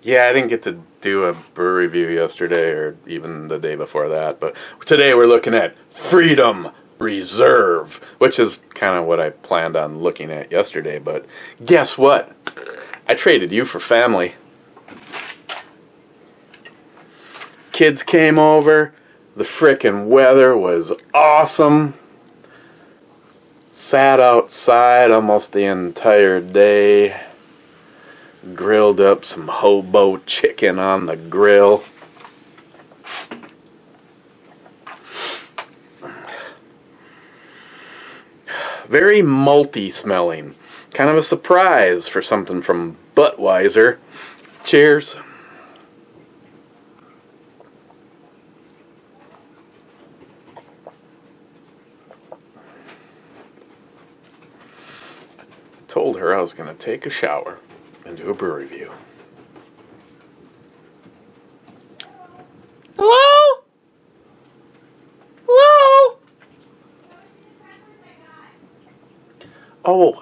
Yeah, I didn't get to do a brew review yesterday or even the day before that, but today we're looking at Freedom Reserve, which is kind of what I planned on looking at yesterday, but guess what? I traded you for family. Kids came over, the frickin' weather was awesome. Sat outside almost the entire day. Grilled up some hobo chicken on the grill. Very malty smelling. Kind of a surprise for something from Budweiser. Cheers. Told her I was going to take a shower and do a brew review. Hello? Hello? Oh,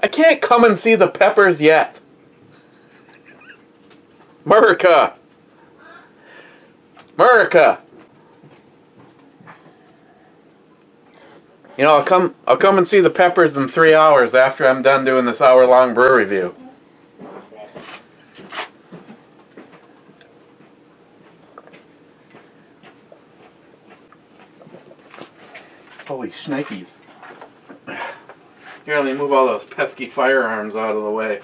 I can't come and see the peppers yet. America. America. You know, I'll come and see the peppers in 3 hours after I'm done doing this hour-long brew review. Holy shnikes. Here, let me move all those pesky firearms out of the way.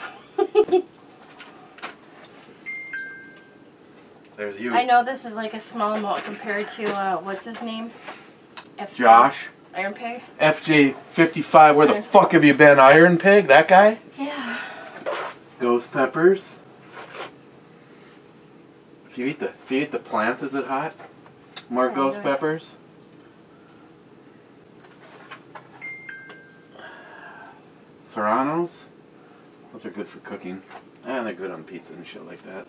There's you. I know this is like a small amount compared to, what's his name? Josh. Iron Pig? FJ55, where the fuck have you been, Iron Pig? That guy? Yeah. Ghost peppers. If you eat the plant, is it hot? More ghost peppers. Serranos. Those are good for cooking. And they're good on pizza and shit like that.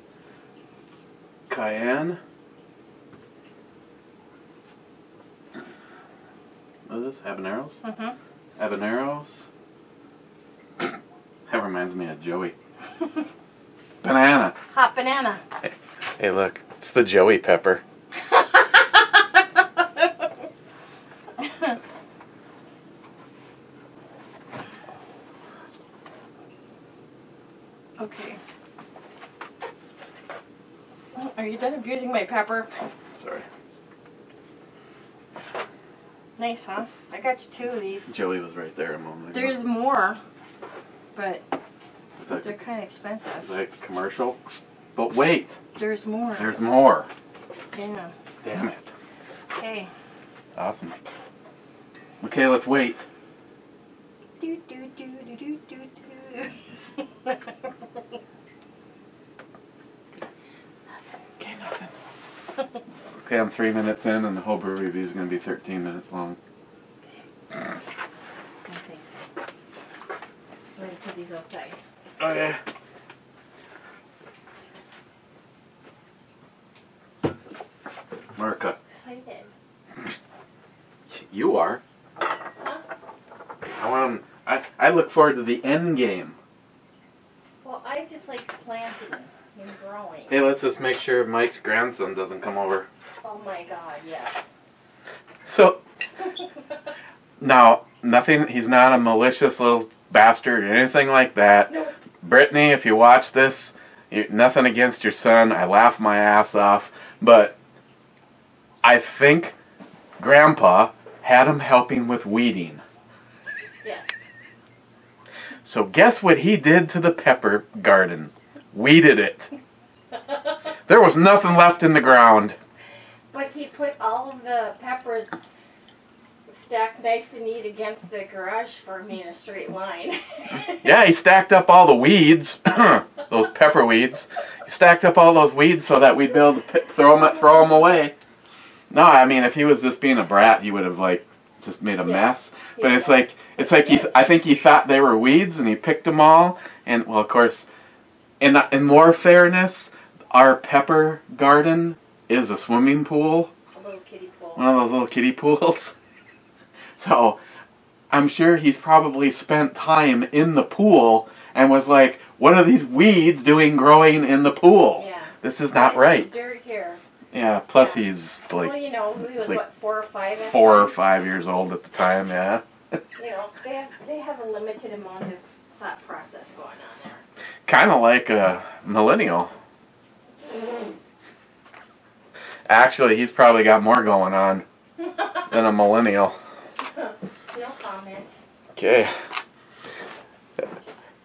Cayenne. What is this? Habaneros? Mm-hmm. Habaneros. That reminds me of Joey. Banana. Hot banana. Hey, look. It's the Joey pepper. Okay. Are you done abusing my pepper? Sorry. Nice, huh? I got you 2 of these. Joey was right there a moment ago. There's more, but they're kind of expensive. Is that commercial? But wait. There's more. There's more. Yeah. Damn it. Okay. Awesome. Okay, let's wait. Do do do do do do do. Okay, nothing. Okay, I'm 3 minutes in, and the whole brew review is going to be 13 minutes long. Okay. Thanks. I'm going to put these outside. Okay. Marika. Excited. You are. Huh? I look forward to the end game. Well, I just like planting and growing. Hey, let's just make sure Mike's grandson doesn't come over. Oh my God, yes. So, now, nothing, he's not a malicious little bastard or anything like that. Nope. Brittany, if you watch this, nothing against your son. I laugh my ass off. But I think Grandpa had him helping with weeding. Yes. So guess what he did to the pepper garden? Weeded it. There was nothing left in the ground. But he put all of the peppers stacked nice and neat against the garage for me in a straight line. Yeah, he stacked up all the weeds, those pepper weeds. He stacked up all those weeds so that we'd be able to throw them away. No, I mean, if he was just being a brat, he would have like just made a mess. But it's like I think he thought they were weeds and he picked them all. And well, of course, in more fairness, our pepper garden is a swimming pool. A little kiddie pool. One of those little kiddie pools. So I'm sure he's probably spent time in the pool and was like, what are these weeds doing growing in the pool? Yeah. This is not right. Dirt here. Yeah, plus he's like, Well, you know, he was like what, 4 or 5? 4 or 5 years old at the time, yeah. You know, they have a limited amount of thought process going on there. Kind of like a millennial. Actually, he's probably got more going on than a millennial. No comment. Okay.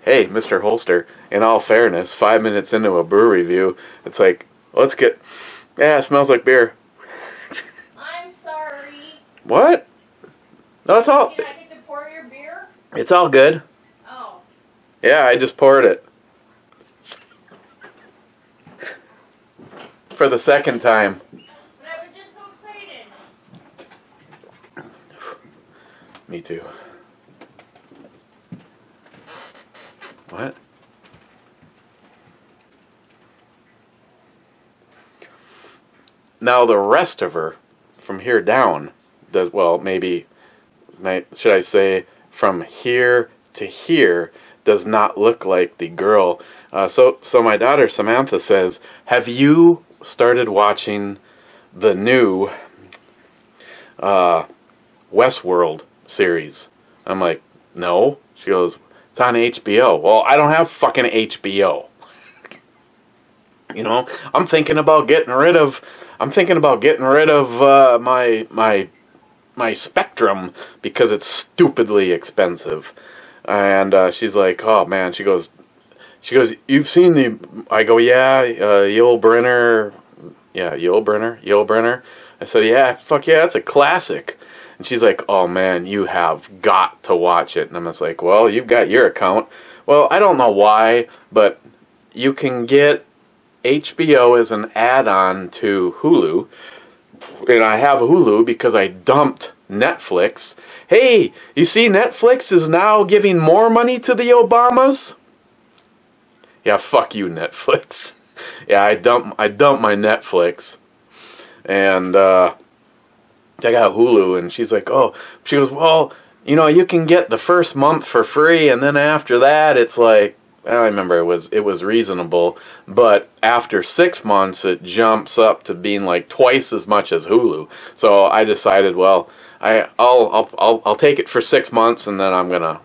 Hey, Mr. Holster, in all fairness, 5 minutes into a brew review, it's like, let's get... Yeah, it smells like beer. I'm sorry. What? No, it's all... Did I get to pour your beer? It's all good. Oh. Yeah, I just poured it. For the second time. But I was just so excited. Me too. What? Now the rest of her, from here down, does, well, maybe, should I say, from here to here, does not look like the girl. So my daughter Samantha says, have you started watching the new Westworld series? I'm like, no. She goes, it's on HBO. Well, I don't have fucking HBO. You know, I'm thinking about getting rid of my Spectrum because it's stupidly expensive. And she's like, oh man, she goes, you've seen the, I go, yeah, Yul Brynner. I said, yeah, fuck yeah, it's a classic. And she's like, oh man, you have got to watch it. And I'm just like, well, you've got your account. Well, I don't know why, but you can get HBO as an add-on to Hulu. And I have Hulu because I dumped Netflix. Hey, you see Netflix is now giving more money to the Obamas? Yeah, fuck you, Netflix. Yeah, I dumped my Netflix. And I got Hulu, and she's like, oh, she goes, well, you know, you can get the first month for free, and then after that, it's like, I remember it was reasonable, but after 6 months, it jumps up to being like twice as much as Hulu. So I decided, well, I'll take it for 6 months, and then I'm gonna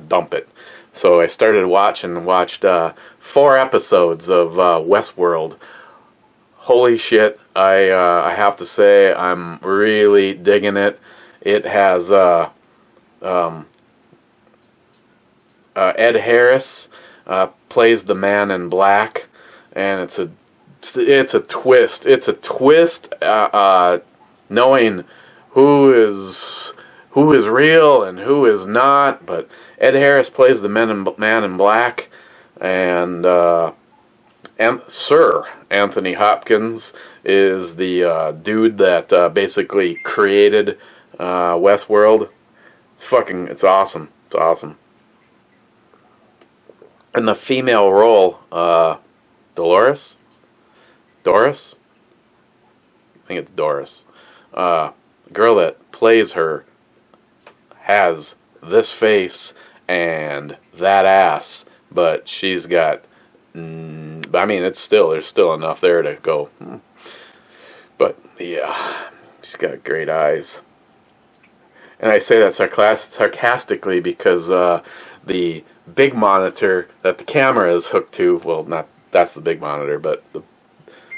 dump it. So I started watched 4 episodes of Westworld. Holy shit! I have to say I'm really digging it. It has Ed Harris plays the Man in Black, and it's a twist. It's a twist, knowing who is real and who is not. But Ed Harris plays the Man in Black, and Sir Anthony Hopkins is the dude that basically created Westworld. It's awesome. It's awesome. And the female role, Doris? I think it's Doris. The girl that plays her has this face and that ass, but she's got, I mean, there's still enough there to go. But, yeah, she's got great eyes. And I say that sarcastically because the big monitor that the camera is hooked to, well, that's the big monitor, but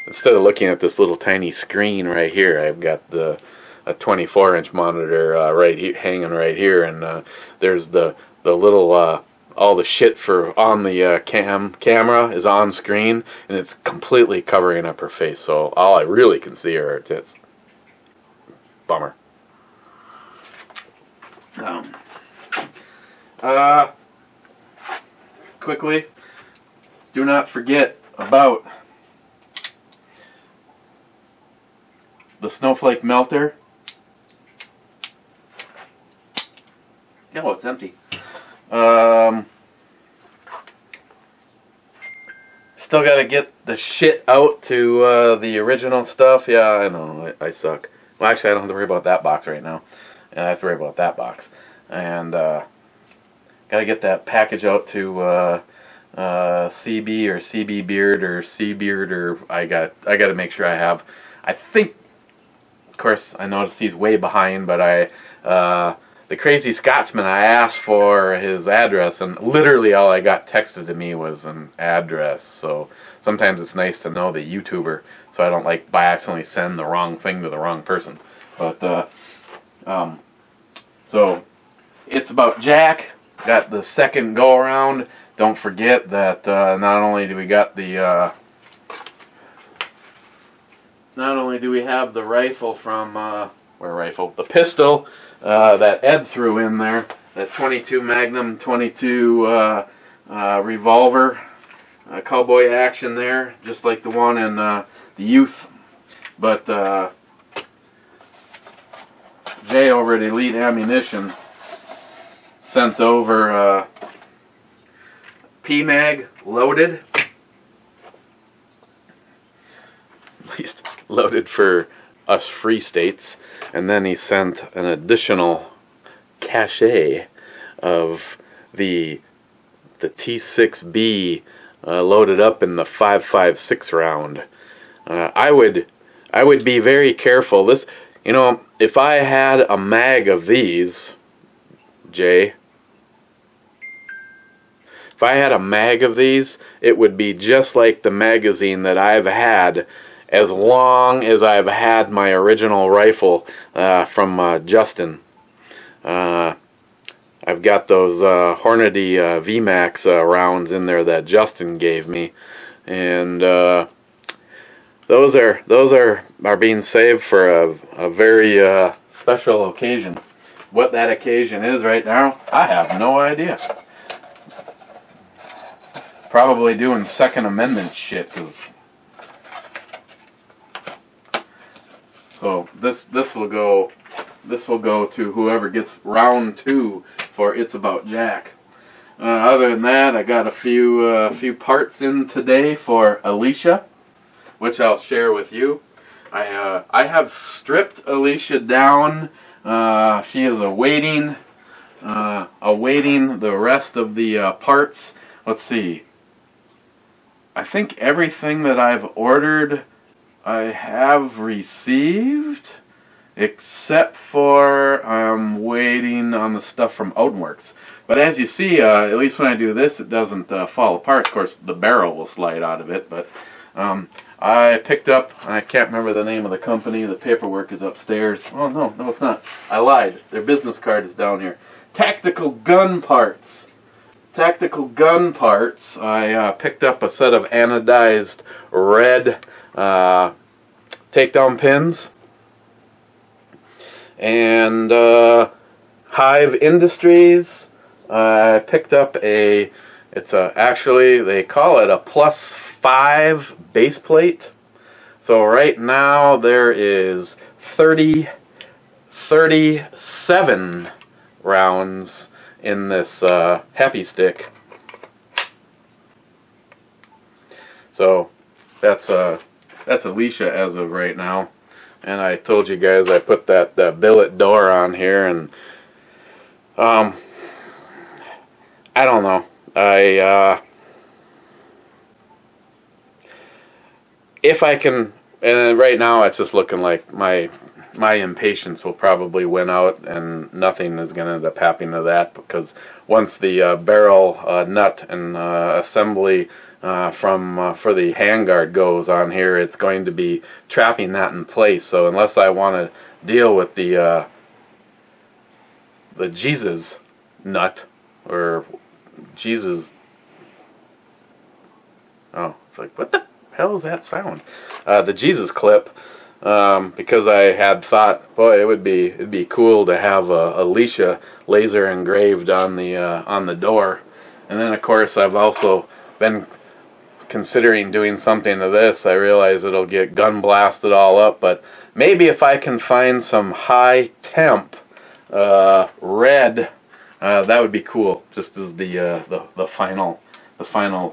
instead of looking at this little tiny screen right here, I've got a 24-inch monitor right here, hanging right here, and there's the little all the shit for on the camera is on screen, and it's completely covering up her face, so all I really can see are her tits. Bummer. Quickly, do not forget about the Snowflake Melter. Oh, it's empty. Still got to get the shit out to the original stuff. Yeah, I know, I suck. Well, actually, I don't have to worry about that box right now. I have to worry about that box. And got to get that package out to CB or CB Beard or C Beard, or I got to make sure I have. I think, of course, I noticed he's way behind, but the Crazy Scotsman, I asked for his address, and literally all I got texted to me was an address. So sometimes it's nice to know the YouTuber, so I don't like by accidentally send the wrong thing to the wrong person. But so it's about Jack. Got the second go around. Don't forget that not only do we got the have the rifle from the pistol that Ed threw in there, that 22 Magnum 22 revolver, cowboy action there, just like the one in the Youth. But Jay over at Elite Ammunition sent over PMag loaded, at least loaded for us free states, and then he sent an additional cachet of the T6B loaded up in the 5.56 round. I would be very careful. This, you know, if I had a mag of these, Jay, if I had a mag of these, it would be just like the magazine that I've had as long as I've had my original rifle from Justin. I've got those Hornady VMAX rounds in there that Justin gave me, and those are being saved for a very special occasion. What that occasion is right now, I have no idea. Probably doing Second Amendment shit, 'cause so this will go to whoever gets round 2 for It's About Jack. Other than that, I got a few parts in today for Alicia, which I'll share with you. I have stripped Alicia down. She is awaiting the rest of the parts. Let's see. I think everything that I've ordered I have received, except for I'm waiting on the stuff from Odinworks. But as you see, at least when I do this, it doesn't fall apart. Of course, the barrel will slide out of it, but I picked up, I can't remember the name of the company, the paperwork is upstairs. Oh, no, it's not. I lied. Their business card is down here. Tactical Gun Parts. Tactical Gun Parts. I picked up a set of anodized red takedown pins. And Hive Industries. I picked up actually, they call it a +5 base plate. So right now there is 37 rounds in this Happy Stick. So that's Alicia as of right now. And I told you guys I put that billet door on here, and I don't know. If I can, and right now it's just looking like my impatience will probably win out, and nothing is going to end up happening to that, because once the barrel nut and assembly for the handguard goes on here, it's going to be trapping that in place. So unless I want to deal with the Jesus nut, or Jesus, oh, it's like, what the hell is that sound? The Jesus clip. Because I had thought, boy, it'd be cool to have Alicia laser engraved on the door. And then of course I've also been considering doing something to this. I realize it'll get gun blasted all up, but maybe if I can find some high temp red, that would be cool. Just as the final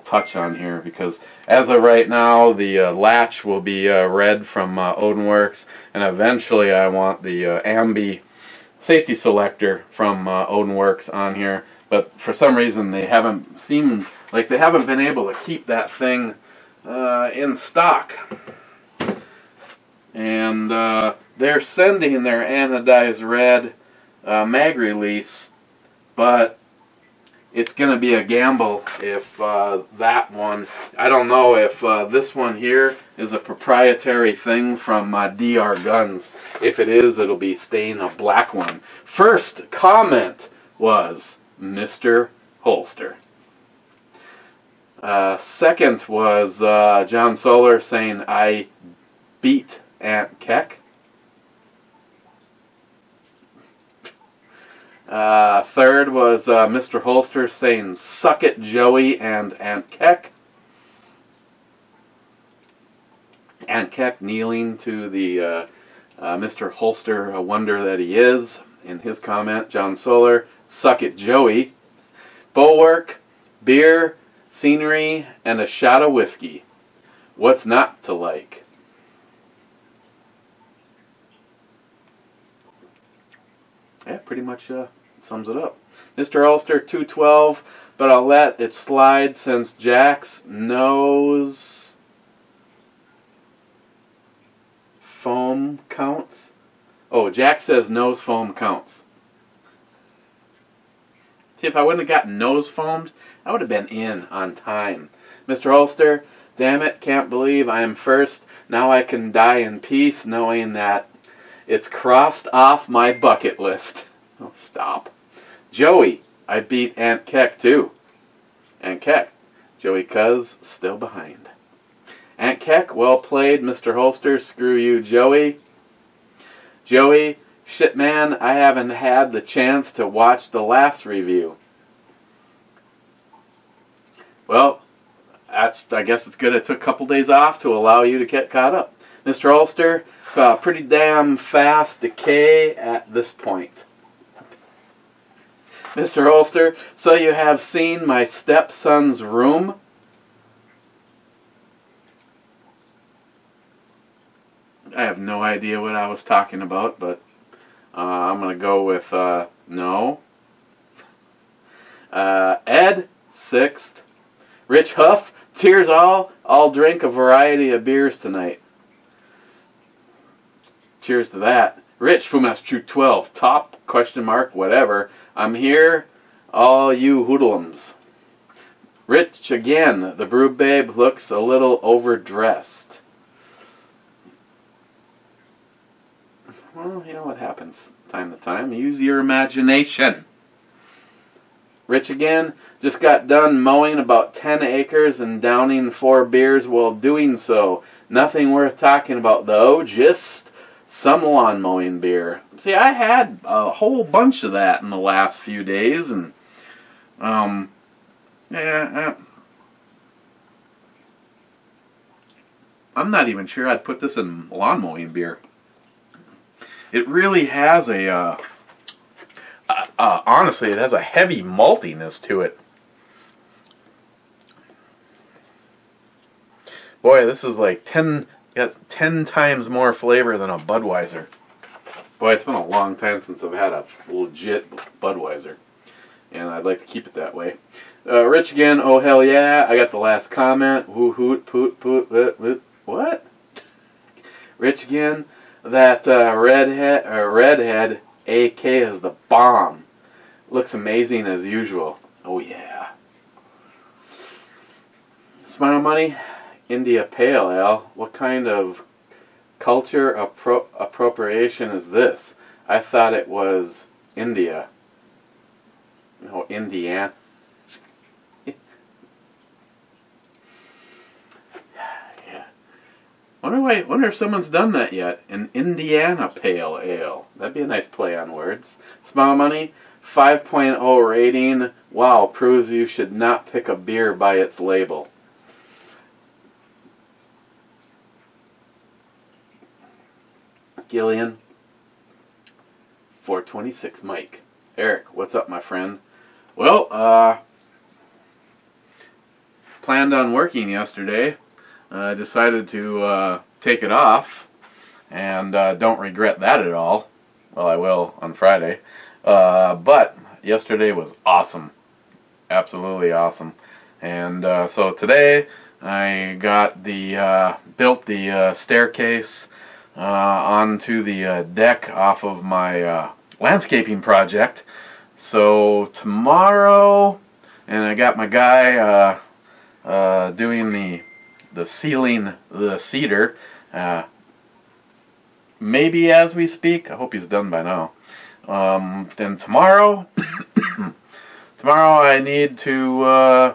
touch on here, because as of right now the latch will be red from Odinworks, and eventually I want the ambi safety selector from Odinworks on here, but for some reason they haven't seemed Like, they haven't been able to keep that thing in stock. And they're sending their anodized red mag release, but it's going to be a gamble if that one, I don't know if this one here is a proprietary thing from DR Guns. If it is, it'll be staying a black one. First comment was Mr. Holster. Second was John Solar saying, I beat Aunt Keck. Third was Mr. Holster saying, suck it, Joey and Aunt Keck. Aunt Keck kneeling to the Mr. Holster, a wonder that he is. In his comment, John Solar, suck it, Joey. Bulwark, beer, scenery, and a shot of whiskey. What's not to like? Yeah, pretty much sums it up. Mr. Ulster, 212, but I'll let it slide since Jack's knows foam counts. Oh, Jack says nose foam counts. See, if I wouldn't have gotten nose foamed, I would have been in on time. Mr. Ulster, damn it, can't believe I am first. Now I can die in peace knowing that it's crossed off my bucket list. Oh, stop. Joey, I beat Aunt Keck too. Aunt Keck, Joey Cuz, still behind. Aunt Keck, well played, Mr. Holster. Screw you, Joey. Joey, shit man, I haven't had the chance to watch the last review. Well, I guess it's good it took a couple days off to allow you to get caught up. Mr. Ulster, pretty damn fast decay at this point. Mr. Ulster, so you have seen my stepson's room? I have no idea what I was talking about, but I'm going to go with no. Ed, 6th. Rich Huff, cheers all. I'll drink a variety of beers tonight. Cheers to that. Rich, Fumaster 12, top, question mark, whatever. I'm here, all you hoodlums. Rich, again, the brew babe looks a little overdressed. Well, you know what happens time to time. Use your imagination. Rich again, just got done mowing about 10 acres and downing 4 beers while doing so. Nothing worth talking about though, just some lawn mowing beer. See, I had a whole bunch of that in the last few days, and yeah, I'm not even sure I'd put this in lawn mowing beer. It really has a, honestly, it has a heavy maltiness to it. Boy, this is like 10 times more flavor than a Budweiser. Boy, it's been a long time since I've had a legit Budweiser, and I'd like to keep it that way. Rich again, oh hell yeah, I got the last comment. Woo hoot poot poot, what? Rich again, that redhead AK is the bomb. Looks amazing as usual. Oh yeah. Smile Money, India Pale Ale. What kind of culture appropriation is this? I thought it was India. No, Indiana. Wonder if someone's done that yet. An Indiana Pale Ale. That'd be a nice play on words. Smile Money, 5.0 rating. Wow, proves you should not pick a beer by its label. Gillian, 426 Mike. Eric, what's up, my friend? Well, planned on working yesterday. I decided to take it off, and don't regret that at all. Well, I will on Friday. But yesterday was awesome. Absolutely awesome. And so today I got built the staircase onto the deck off of my landscaping project. So tomorrow, and I got my guy doing the ceiling, the cedar, maybe as we speak. I hope he's done by now. Then tomorrow, tomorrow I need to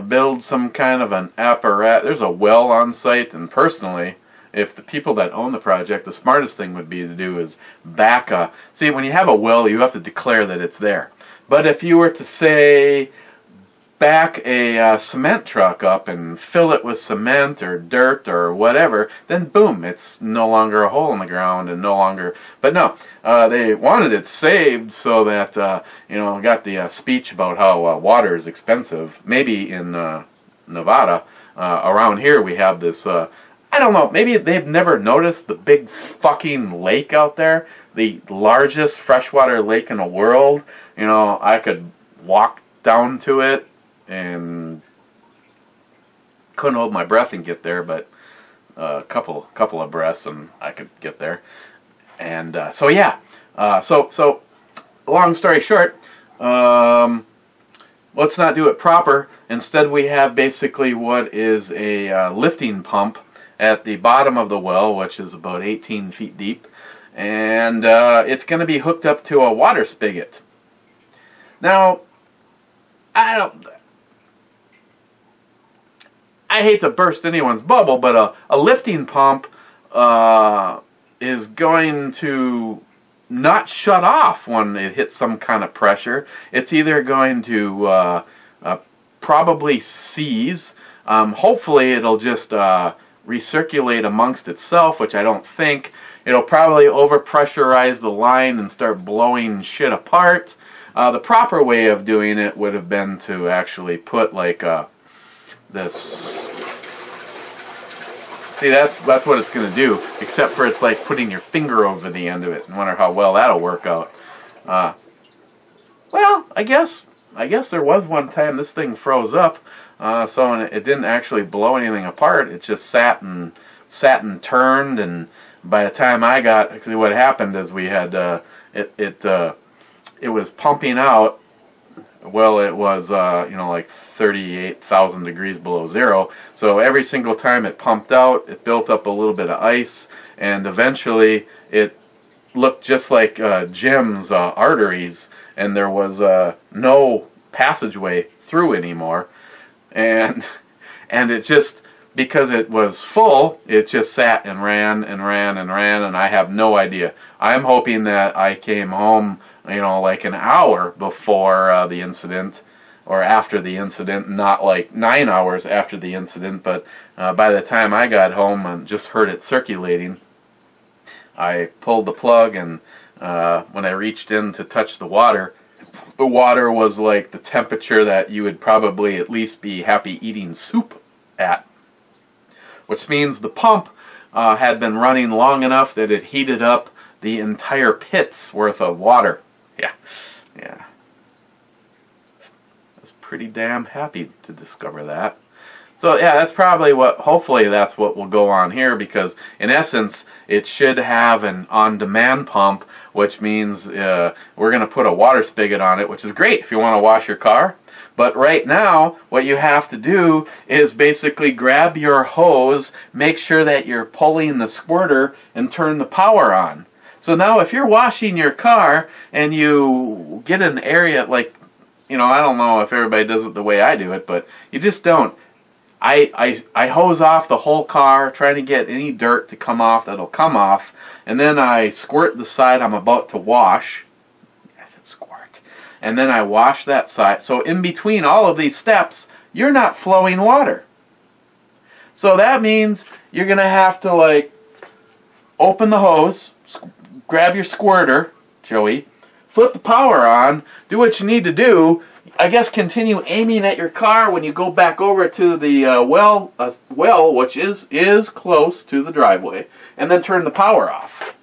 build some kind of an apparatus. There's a well on site, and personally, if the people that own the project, the smartest thing would be to do is back a... See, when you have a well, you have to declare that it's there. But if you were to, say, back a cement truck up and fill it with cement or dirt or whatever, then boom, it's no longer a hole in the ground and no longer... But no, they wanted it saved so that, you know, got the speech about how water is expensive. Maybe in Nevada, around here we have this... I don't know, maybe they've never noticed the big fucking lake out there, the largest freshwater lake in the world. You know, I could walk down to it and couldn't hold my breath and get there, but a couple of breaths and I could get there. And so yeah, so long story short, let's not do it proper. Instead, we have basically what is a lifting pump at the bottom of the well, which is about 18 feet deep, and it's going to be hooked up to a water spigot. Now, I hate to burst anyone's bubble, but a lifting pump is going to not shut off when it hits some kind of pressure. It's either going to probably seize. Hopefully, it'll just recirculate amongst itself, which I don't think. It'll probably overpressurize the line and start blowing shit apart. The proper way of doing it would have been to actually put like this. See, that's what it's going to do, except for it's like putting your finger over the end of it. I wonder how well that'll work out. Well, I guess there was one time this thing froze up. So it didn't actually blow anything apart. It just sat and turned, and by the time I got, actually what happened is we had it was pumping out. Well, it was you know, like 38,000 degrees below zero. So every single time it pumped out, it built up a little bit of ice, and eventually it looked just like Jim's arteries, and there was no passageway through anymore. And it just, because it was full, it just sat and ran and ran and ran, and I have no idea. I'm hoping that I came home, you know, like an hour before the incident, or after the incident, not like 9 hours after the incident, but by the time I got home and just heard it circulating, I pulled the plug, and when I reached in to touch the water was like the temperature that you would probably at least be happy eating soup at. Which means the pump had been running long enough that it heated up the entire pit's worth of water. Yeah. I was pretty damn happy to discover that. So yeah, that's probably hopefully that's what will go on here, because in essence it should have an on-demand pump, which means we're going to put a water spigot on it, which is great if you want to wash your car. But right now, what you have to do is basically grab your hose, make sure that you're pulling the squirter, and turn the power on. So now if you're washing your car and you get an area like, you know, I don't know if everybody does it the way I do it, but you just don't. I hose off the whole car, trying to get any dirt to come off that'll come off, and then I squirt the side I'm about to wash. I said squirt. And then I wash that side. So in between all of these steps, you're not flowing water. So that means you're going to have to, like, open the hose, grab your squirter, Joey, flip the power on, do what you need to do. I guess continue aiming at your car when you go back over to the well, which is close to the driveway, and then turn the power off.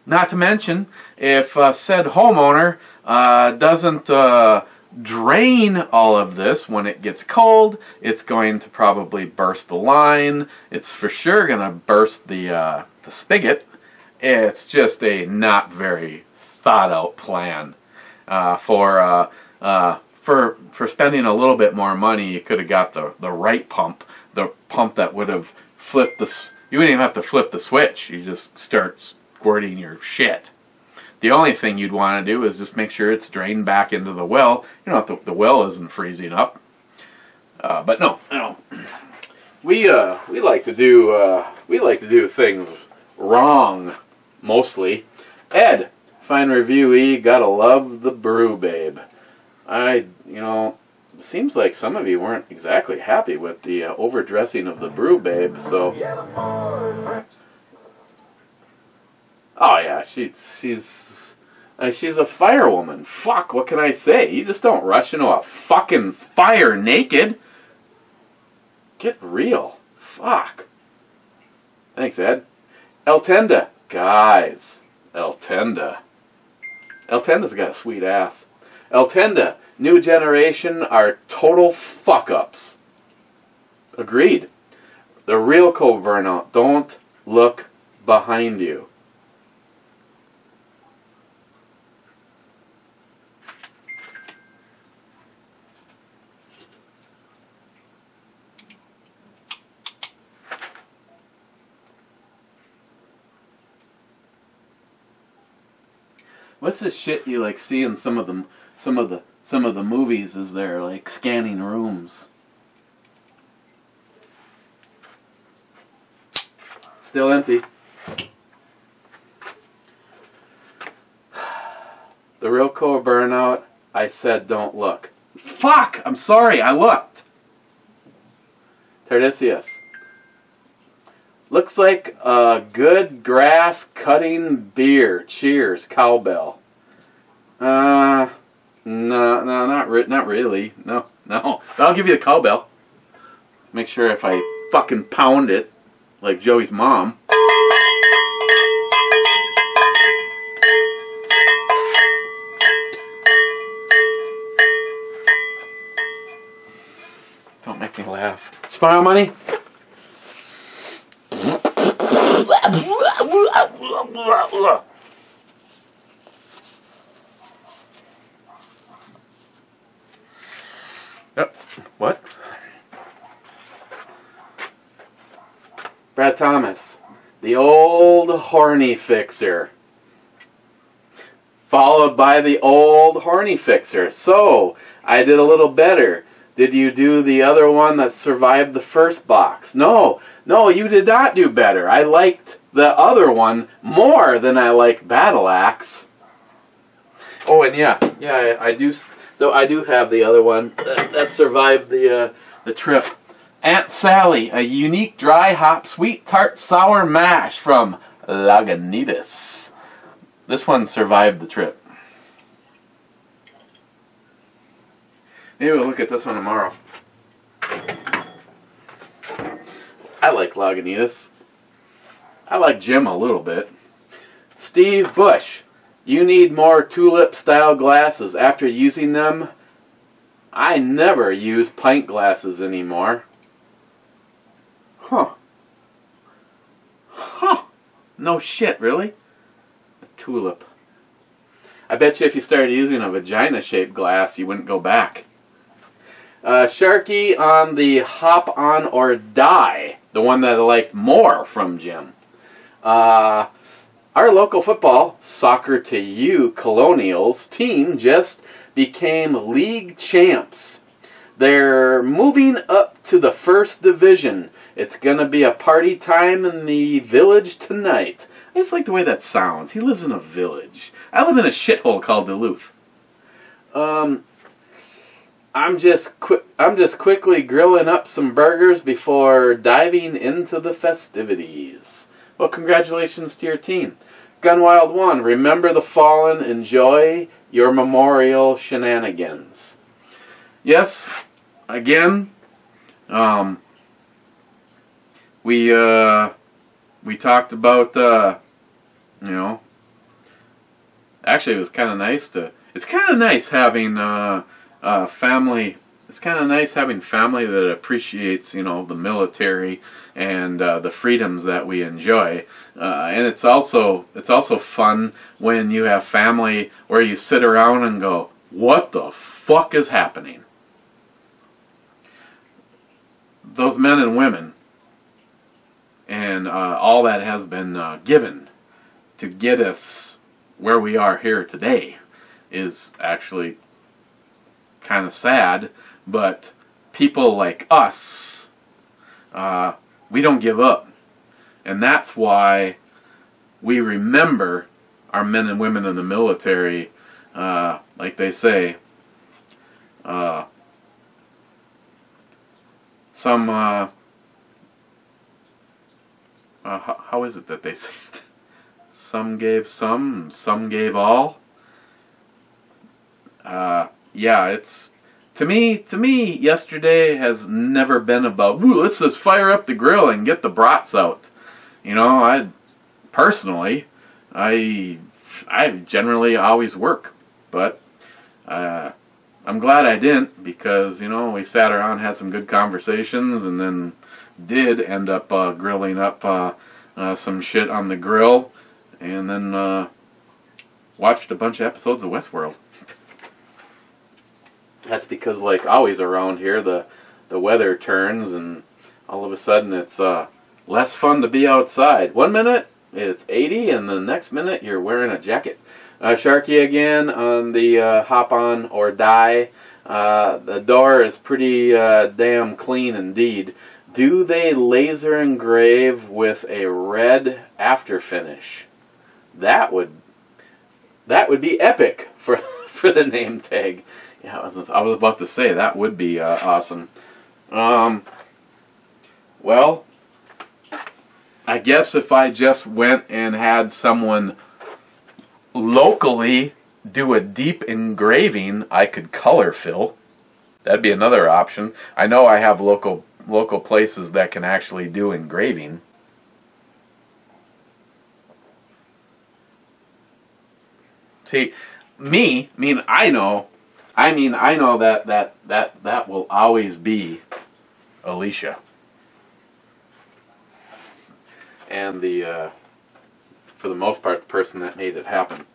Not to mention, if said homeowner doesn't drain all of this when it gets cold. It's going to probably burst the line. It's for sure going to burst the spigot. It's just a not very thought out plan. For spending a little bit more money, you could have got the right pump, the pump that would have flipped the. You wouldn't even have to flip the switch. You just start squirting your shit. The only thing you'd want to do is just make sure it's drained back into the well. You know, if the well isn't freezing up. But no, we like to do things wrong mostly. Ed, fine reviewee, gotta love the brew, babe. Seems like some of you weren't exactly happy with the overdressing of the brew, babe. So, oh yeah, she's a firewoman. Fuck, what can I say? You just don't rush into a fucking fire naked. Get real. Fuck. Thanks, Ed. Eltenda. Guys. Eltenda's got a sweet ass. Eltenda. New generation are total fuck-ups. Agreed. The real cold burnout. Don't look behind you. What's the shit you like see in some of the movies? Is they're like scanning rooms? Still empty. The real core burnout. I said don't look. Fuck! I'm sorry. I looked. Tardisius. Looks like a good grass cutting beer. Cheers, cowbell. No, not really. No. I'll give you the cowbell. Make sure if I fucking pound it, like Joey's mom. Don't make me laugh. Smile money. Yep. What? Brad Thomas, the old horny fixer, followed by the old horny fixer. So I did a little better. Did you do the other one that survived the first box? No, you did not do better. I liked the other one more than I liked Battle Axe. Oh, and yeah, I do. Though I do have the other one that survived the trip. Aunt Sally, a unique dry hop sweet tart sour mash from Lagunitas. This one survived the trip. Maybe we'll look at this one tomorrow. I like Lagunitas. I like Jim a little bit. Steve Bush, you need more tulip-style glasses. After using them, I never use pint glasses anymore. Huh. No shit, really? A tulip. I bet you if you started using a vagina-shaped glass, you wouldn't go back. Sharky on the Hop On or Die, the one that I liked more from Jim. Our local football, Soccer to You Colonials team just became league champs. They're moving up to the first division. It's going to be a party time in the village tonight. I just like the way that sounds. He lives in a village. I live in a shithole called Duluth. I'm just quickly grilling up some burgers before diving into the festivities. Well, congratulations to your team. Gunwild 1, remember the fallen, enjoy your memorial shenanigans. Yes, again, we talked about, actually it was kind of nice it's kind of nice having, family. It's kind of nice having family that appreciates, you know, the military and the freedoms that we enjoy. And it's also fun when you have family where you sit around and go, what the fuck is happening? Those men and women and all that has been given to get us where we are here today is actually kind of sad. But people like us, we don't give up. And that's why we remember our men and women in the military, like they say, how is it that they say it? Some gave some gave all. Yeah, it's... To me, yesterday has never been about, ooh, let's just fire up the grill and get the brats out. You know, I generally always work, but I'm glad I didn't, because, you know, we sat around, had some good conversations, and then did end up grilling up some shit on the grill, and then watched a bunch of episodes of Westworld. That's because, like always around here, the weather turns, and all of a sudden it's less fun to be outside. 1 minute it's 80, and the next minute you're wearing a jacket. Sharky again on the hop on or die. The door is pretty damn clean indeed. Do they laser engrave with a red after finish? That would be epic for the name tag. Yeah, I was about to say, that would be awesome. Well, I guess if I just went and had someone locally do a deep engraving, I could color fill. That'd be another option. I know I have local places that can actually do engraving. See, I know that will always be Alicia. And for the most part, the person that made it happen.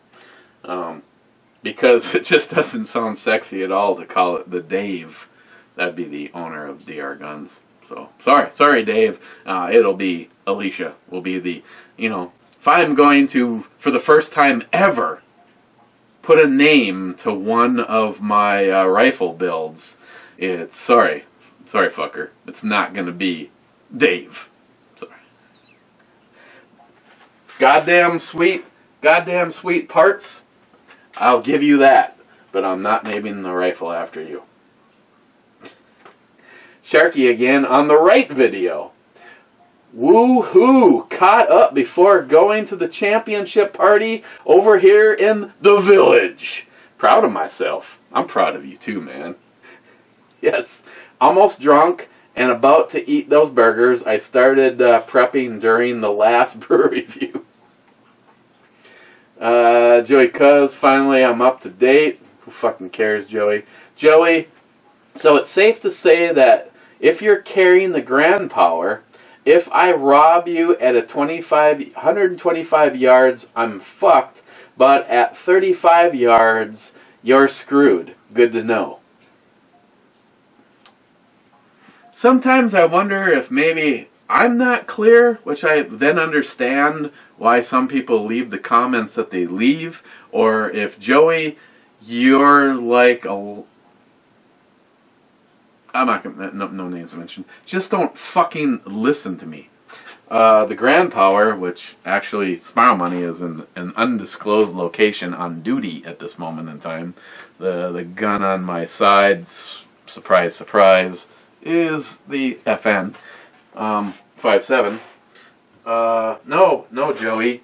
Because it just doesn't sound sexy at all to call it the Dave. That'd be the owner of DR Guns. So, sorry Dave. It'll be Alicia. Will be the, if I'm going to, for the first time ever, put a name to one of my rifle builds, it's, sorry fucker, it's not going to be Dave. Sorry. Goddamn sweet parts, I'll give you that, but I'm not naming the rifle after you. Sharky again on the right video. Woo-hoo! Caught up before going to the championship party over here in the village. Proud of myself. I'm proud of you too, man. Yes, almost drunk and about to eat those burgers. I started prepping during the last brew review. Joey Cuz, finally I'm up to date. Who fucking cares, Joey? Joey, so it's safe to say that if you're carrying the Grand Power, if I rob you at 125 yards, I'm fucked, but at 35 yards, you're screwed. Good to know. Sometimes I wonder if maybe I'm not clear, which I then understand why some people leave the comments that they leave, or if, Joey, you're like a... I'm not gonna, no names mentioned. Just don't fucking listen to me. The Grand Power, which actually Smile Money is in an undisclosed location on duty at this moment in time. The gun on my side, surprise, surprise, is the FN 57. No, Joey.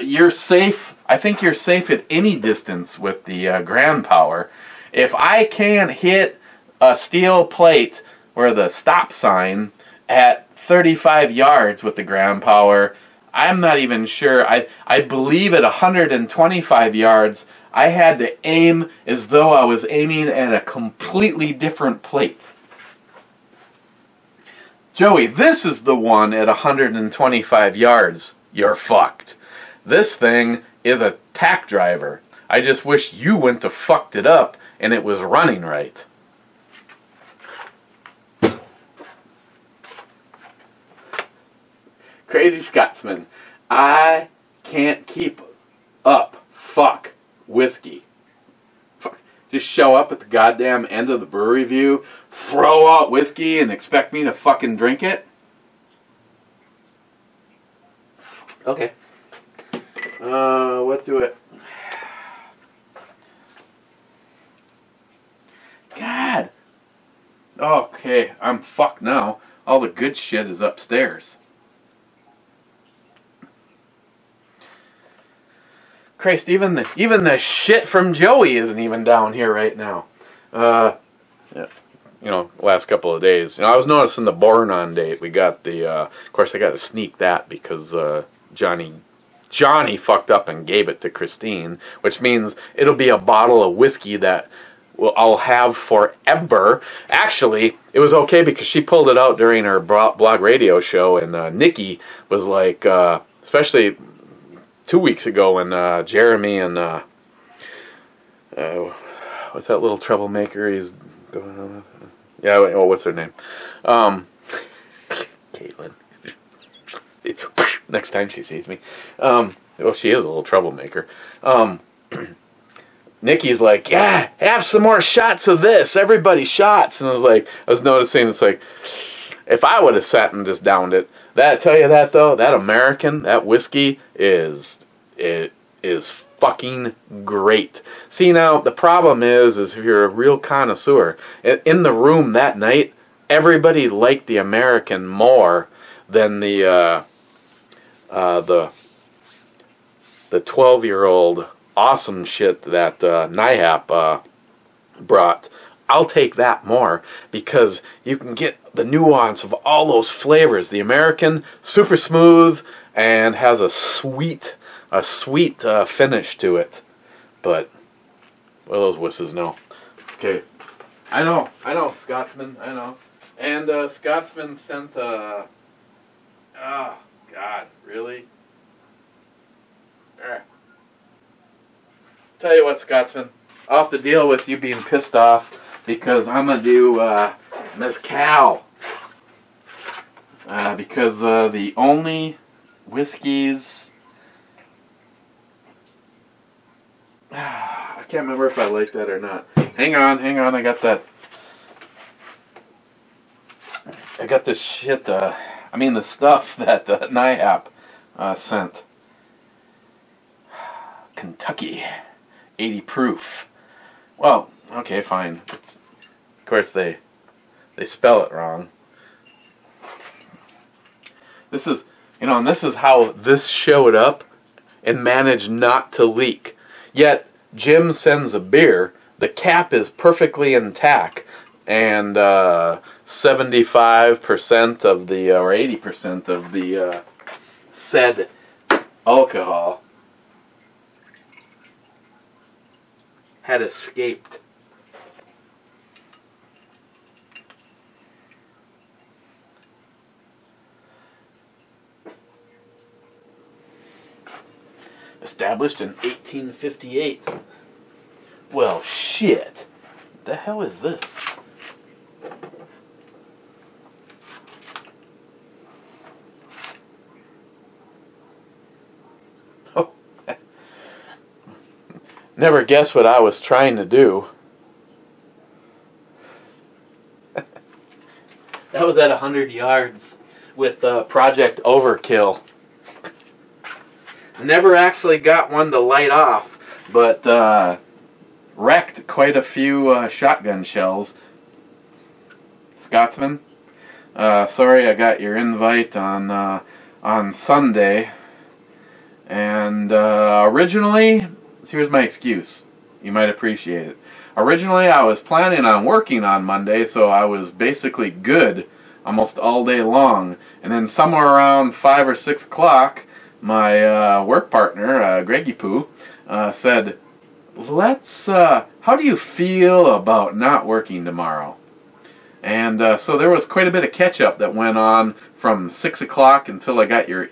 You're safe. I think you're safe at any distance with the Grand Power. If I can't hit a steel plate or the stop sign at 35 yards with the Grand Power, I'm not even sure. I believe at 125 yards, I had to aim as though I was aiming at a completely different plate. Joey, this is the one at 125 yards. You're fucked. This thing is a tack driver. I just wish you wouldn't have fucked it up and it was running right. Crazy Scotsman. I can't keep up. Fuck whiskey. Fuck. Just show up at the goddamn end of the brew review, throw out whiskey, and expect me to fucking drink it? Okay. What do it? God. Okay, I'm fucked now. All the good shit is upstairs. Christ, even the shit from Joey isn't even down here right now. Yeah, you know, last couple of days. You know, I was noticing the Born-On date. We got the, of course, I got to sneak that because Johnny fucked up and gave it to Christine, which means it'll be a bottle of whiskey that I'll have forever. Actually, it was okay because she pulled it out during her blog radio show, and Nikki was like, especially 2 weeks ago when Jeremy and what's that little troublemaker he's going on with? Yeah, well, what's her name? Caitlin. Next time she sees me. Well, she is a little troublemaker. Nikki's like, yeah, have some more shots of this. Everybody shots. And I was noticing, it's like, if I would have sat and just downed it, tell you that though, that American, that whiskey is fucking great. See, now the problem is if you're a real connoisseur, in the room that night, everybody liked the American more than the 12-year-old awesome shit that NIHAP brought. I'll take that more because you can get the nuance of all those flavors. The American, super smooth and has a sweet finish to it. But what do those wusses know? Okay, I know, Scotsman, I know. And Scotsman sent oh God, really? Alright. Tell you what, Scotsman, I'll have to deal with you being pissed off because I'm gonna do mezcal. Because the only whiskeys, I can't remember if I like that or not. Hang on, I got that. I got this shit, the stuff that NIHAP sent. Kentucky, 80 proof. Well, okay, fine. Of course, they spell it wrong. This is, and this is how this showed up and managed not to leak. Yet, Jim sends a beer, the cap is perfectly intact, and 75% of the, or 80% of the said alcohol had escaped. Established in 1858. Well, shit. What the hell is this? Oh. Never guess what I was trying to do. That was at 100 yards with Project Overkill. Never actually got one to light off, but wrecked quite a few shotgun shells. Scotsman, sorry I got your invite on Sunday, and originally, here's my excuse. You might appreciate it. Originally, I was planning on working on Monday, so I was basically good almost all day long, and then somewhere around 5 or 6 o'clock, my work partner, Greggy Poo, said, how do you feel about not working tomorrow? And so there was quite a bit of catch-up that went on from 6 o'clock until I got your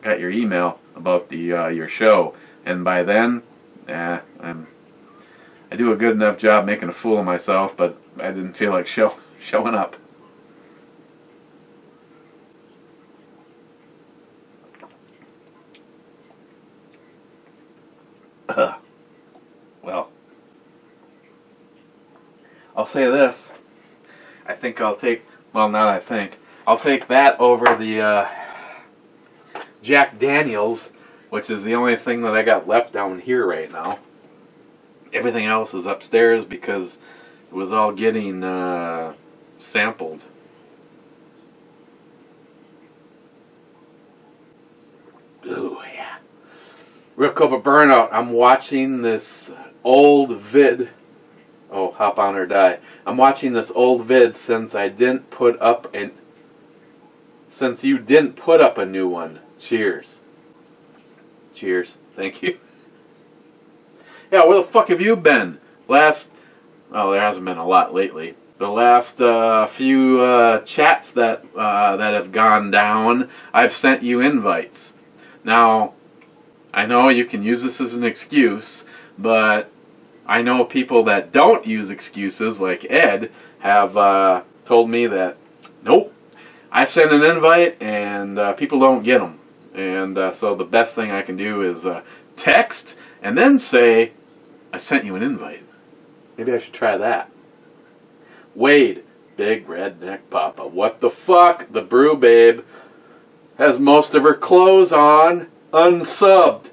email about your show. And by then, I do a good enough job making a fool of myself, but I didn't feel like showing up. Well, I'll say this. I think I'll take, well, not I think, I'll take that over the Jack Daniels, which is the only thing that I got left down here right now. Everything else is upstairs because it was all getting sampled. Ooh, yeah. Real Cobra Burnout, I'm watching this old vid. Oh, hop on or die. I'm watching this old vid since you didn't put up a new one. Cheers. Cheers. Thank you. Yeah, where the fuck have you been? Well, there hasn't been a lot lately. The last few chats that have gone down, I've sent you invites. Now, I know you can use this as an excuse, but I know people that don't use excuses, like Ed, have told me that, nope, I send an invite and people don't get them. And so the best thing I can do is text and then say, I sent you an invite. Maybe I should try that. Wade, big redneck papa. What the fuck? The brew babe has most of her clothes on, unsubbed.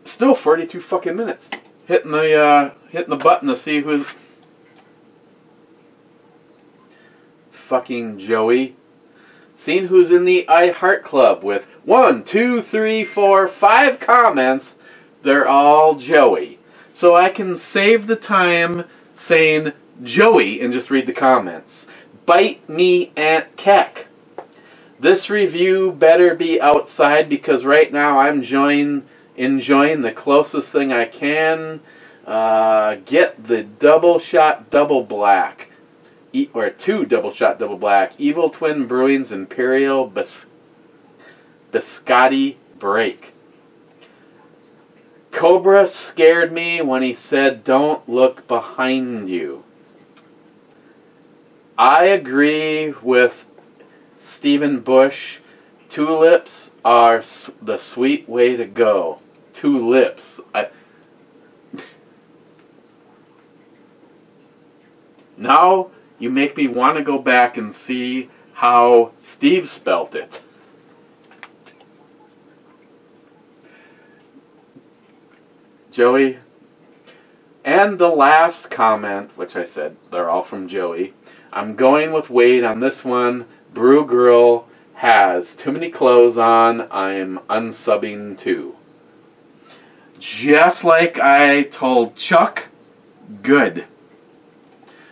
Still 42 fucking minutes. Hitting the button to see who's fucking Joey. Seen who's in the I Heart Club with 1, 2, 3, 4, 5 comments. They're all Joey. So I can save the time saying Joey and just read the comments. Bite me, Aunt Keck. This review better be outside because right now I'm enjoying the closest thing I can. Get the double shot double black. Or 2 double shot double black. Evil Twin Brewing's Imperial Biscotti Break. Cobra scared me when he said don't look behind you. I agree with Stephen Bush. Tulips are the sweet way to go. Tulips. Now you make me want to go back and see how Steve spelt it. Joey. And the last comment, which I said, they're all from Joey. I'm going with Wade on this one. Brew Girl has too many clothes on. I'm unsubbing too. Just like I told Chuck, good.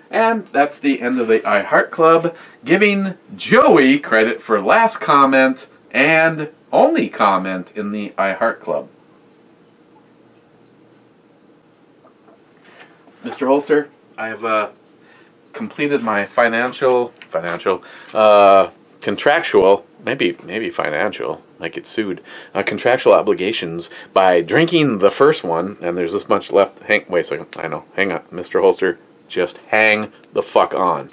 And that's the end of the I Heart Club, giving Joey credit for last comment and only comment in the I Heart Club. Mr. Holster, I've completed my contractual, maybe financial, might get sued, contractual obligations by drinking the first one, and there's this much left. Wait a second, I know, hang on, Mr. Holster, just hang the fuck on.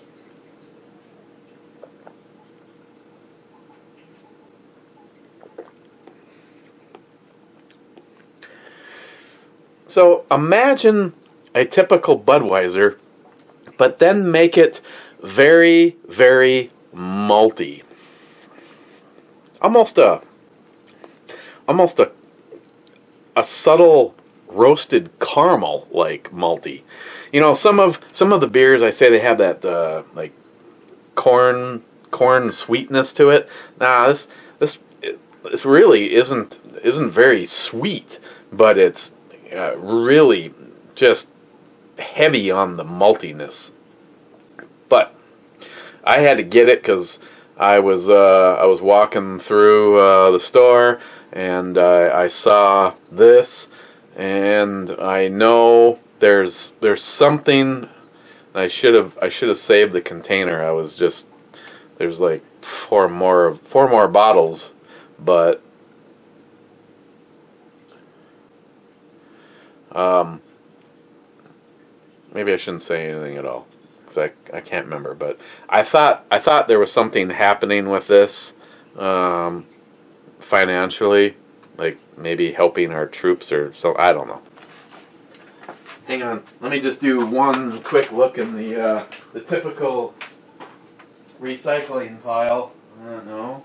So imagine a typical Budweiser, but then make it very, very malty. Almost a subtle roasted caramel like malty. You know, some of the beers I say they have that like corn sweetness to it. Nah, this really isn't very sweet, but it's really just heavy on the maltiness. I had to get it because I was walking through the store, and I saw this, and I know there's something. I should have saved the container. There's like four more bottles, but maybe I shouldn't say anything at all, because I can't remember. But I thought there was something happening with this financially, like maybe helping our troops or so. I don't know. Hang on, let me just do one quick look in the typical recycling pile. No.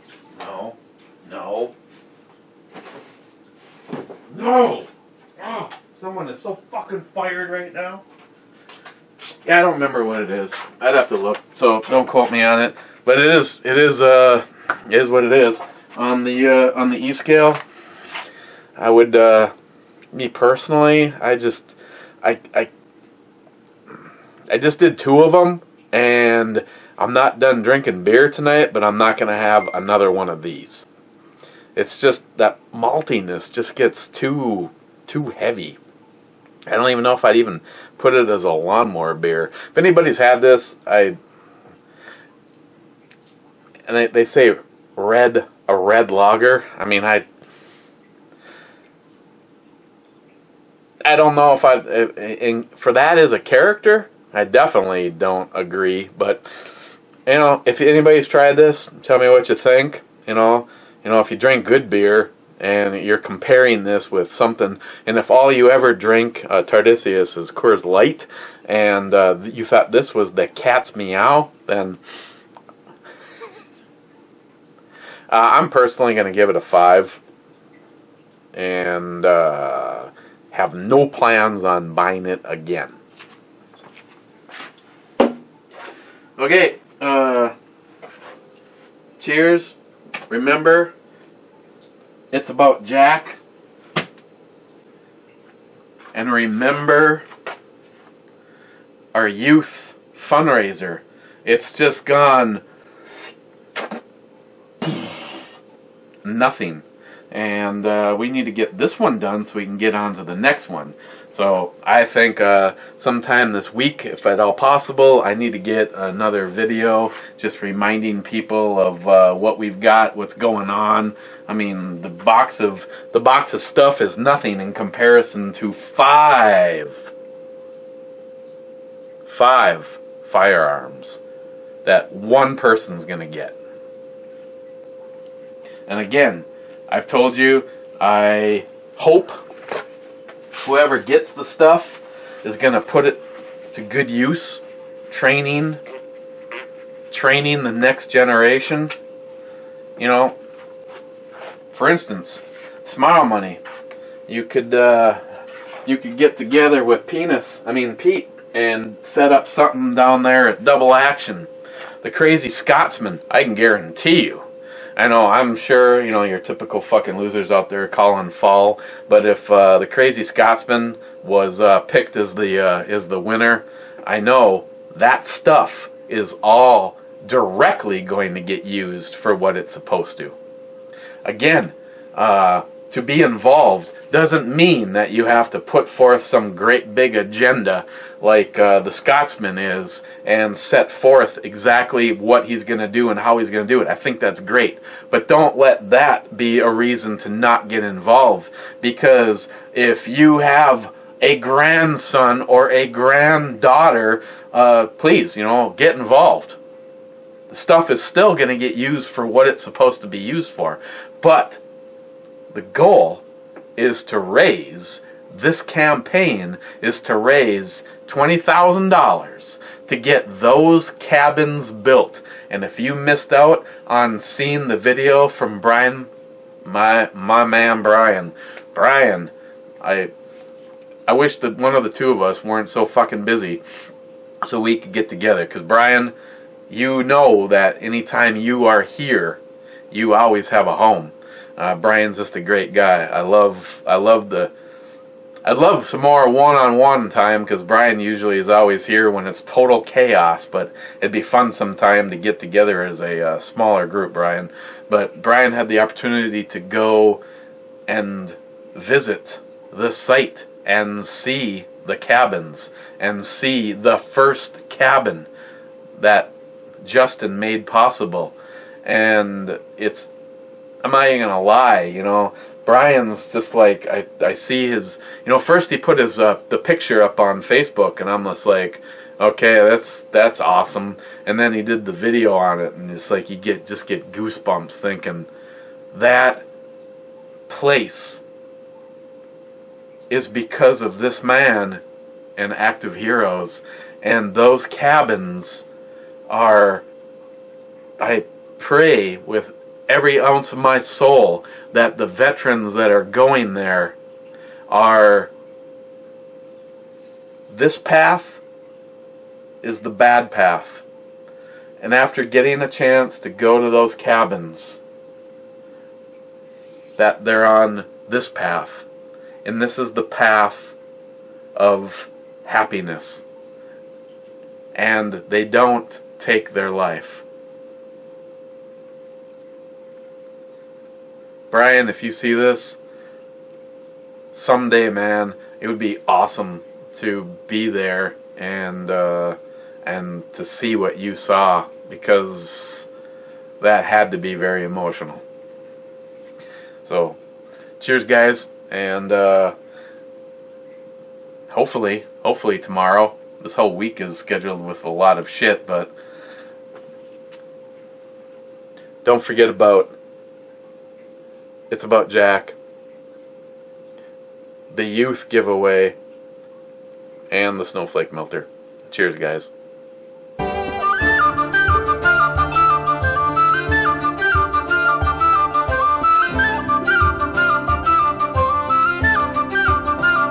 Oh, someone is so fucking fired right now. Yeah, I don't remember what it is. I'd have to look, so don't quote me on it. But it is what it is. On the E scale, I would, me personally, I just did 2 of them, and I'm not done drinking beer tonight, but I'm not going to have another one of these. It's just that maltiness just gets too heavy. I don't even know if I'd even put it as a lawnmower beer. If anybody's had this, they say a red lager. I mean, I don't know if for that as a character, I definitely don't agree. But if anybody's tried this, tell me what you think. If you drink good beer and you're comparing this with something, and if all you ever drink Tardisius is Coors Light, and you thought this was the cat's meow, then I'm personally going to give it a 5, and have no plans on buying it again. Okay, cheers. Remember, it's about Jack. And remember our youth fundraiser. It's just gone nothing. And we need to get this one done so we can get on to the next one. So I think sometime this week, if at all possible, I need to get another video just reminding people of what we've got, what's going on. I mean, the box of stuff is nothing in comparison to five firearms that one person's gonna get. And again, I've told you, I hope whoever gets the stuff is going to put it to good use, training the next generation. For instance, Smile Money. You could get together with Pete, and set up something down there at Double Action. The Crazy Scotsman, I can guarantee you. I know, I'm sure, your typical fucking losers out there calling fall, but if the Crazy Scotsman was picked as the winner, I know that stuff is all directly going to get used for what it's supposed to. Again, to be involved doesn't mean that you have to put forth some great big agenda like the Scotsman is and set forth exactly what he's going to do and how he's going to do it. I think that's great. But don't let that be a reason to not get involved, because if you have a grandson or a granddaughter, please, get involved. The stuff is still going to get used for what it's supposed to be used for. But the goal is to raise, this campaign is to raise $20,000 to get those cabins built. And if you missed out on seeing the video from Brian, my man Brian, I wish that one of the two of us weren't so fucking busy so we could get together. Because Brian, you know that anytime you are here, you always have a home. Brian's just a great guy. I love I'd love some more one-on-one time, because Brian usually is always here when it's total chaos, but it'd be fun sometime to get together as a smaller group, Brian. But Brian had the opportunity to go and visit the site and see the cabins and see the first cabin that Justin made possible. And it's, I'm not even gonna lie, you know, Brian's just like, I see his, you know, first he put his the picture up on Facebook, and I'm just like, okay, that's awesome. And then he did the video on it, and it's like you just get goosebumps thinking that place is because of this man and Active Heroes. And those cabins are, I pray with every ounce of my soul that the veterans that are going there are, this path is the bad path. And after getting a chance to go to those cabins, that they're on this path. And this is the path of happiness. And they don't take their life. Brian, if you see this, someday, man, it would be awesome to be there and to see what you saw, because that had to be very emotional. So, cheers, guys, and hopefully tomorrow. This whole week is scheduled with a lot of shit, but don't forget about It's About Jack, the youth giveaway, and the Snowflake Melter. Cheers, guys.